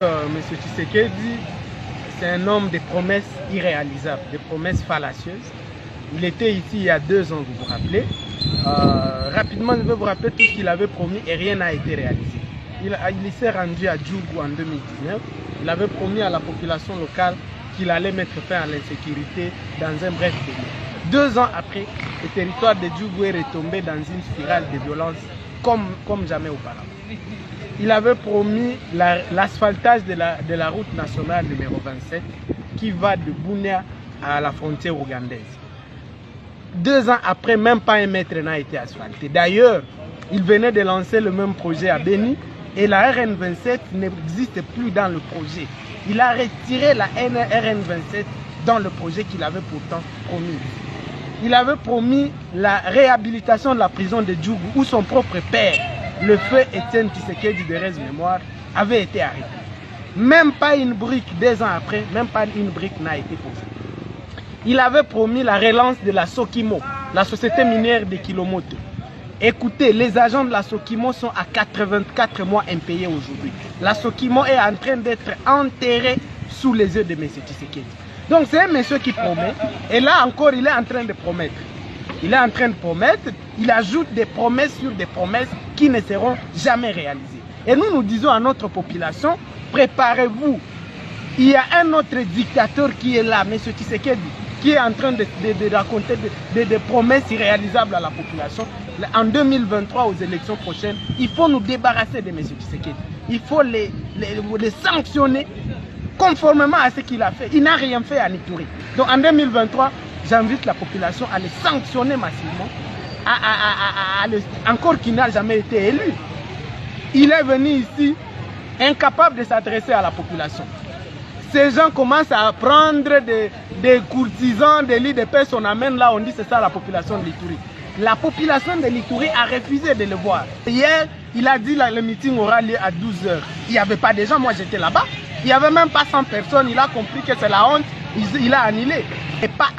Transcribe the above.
Monsieur Tshisekedi, c'est un homme de promesses irréalisables, de promesses fallacieuses. Il était ici il y a 2 ans, vous vous rappelez. Rapidement, je vais vous rappeler tout ce qu'il avait promis et rien n'a été réalisé. Il s'est rendu à Djougou en 2019. Il avait promis à la population locale qu'il allait mettre fin à l'insécurité dans un bref délai. 2 ans après, le territoire de Djougou est retombé dans une spirale de violence comme jamais auparavant. Il avait promis l'asphaltage de la route nationale numéro 27 qui va de Bunia à la frontière ougandaise. 2 ans après, même pas un mètre n'a été asphalté. D'ailleurs, il venait de lancer le même projet à Beni et la RN27 n'existe plus dans le projet. Il a retiré la RN27 dans le projet qu'il avait pourtant promis. Il avait promis la réhabilitation de la prison de Djougou où son propre père, le feu Étienne Tshisekedi de Rez Mémoire, avait été arrêté. Même pas une brique, 2 ans après, même pas une brique n'a été posée. Il avait promis la relance de la Sokimo, la société minière de Kilomoto. Écoutez, les agents de la Sokimo sont à 84 mois impayés aujourd'hui. La Sokimo est en train d'être enterrée sous les yeux de M. Tshisekedi. Donc c'est un monsieur qui promet, et là encore il est en train de promettre. Il est en train de promettre, il ajoute des promesses sur des promesses qui ne seront jamais réalisées. Et nous disons à notre population, préparez-vous. Il y a un autre dictateur qui est là, M. Tshisekedi, qui est en train de raconter des promesses irréalisables à la population. En 2023, aux élections prochaines, il faut nous débarrasser de M. Tshisekedi. Il faut les sanctionner conformément à ce qu'il a fait. Il n'a rien fait à Ituri. Donc en 2023, j'invite la population à les sanctionner massivement, encore qu'il n'a jamais été élu. Il est venu ici incapable de s'adresser à la population. Ces gens commencent à prendre des courtisans, des lits de paix, on amène là, on dit c'est ça la population de l'Ituri. La population de l'Ituri a refusé de le voir. Hier, il a dit que le meeting aura lieu à 12 h. Il n'y avait pas de gens, moi j'étais là-bas. Il n'y avait même pas 100 personnes, il a compris que c'est la honte, il a annulé. Et pas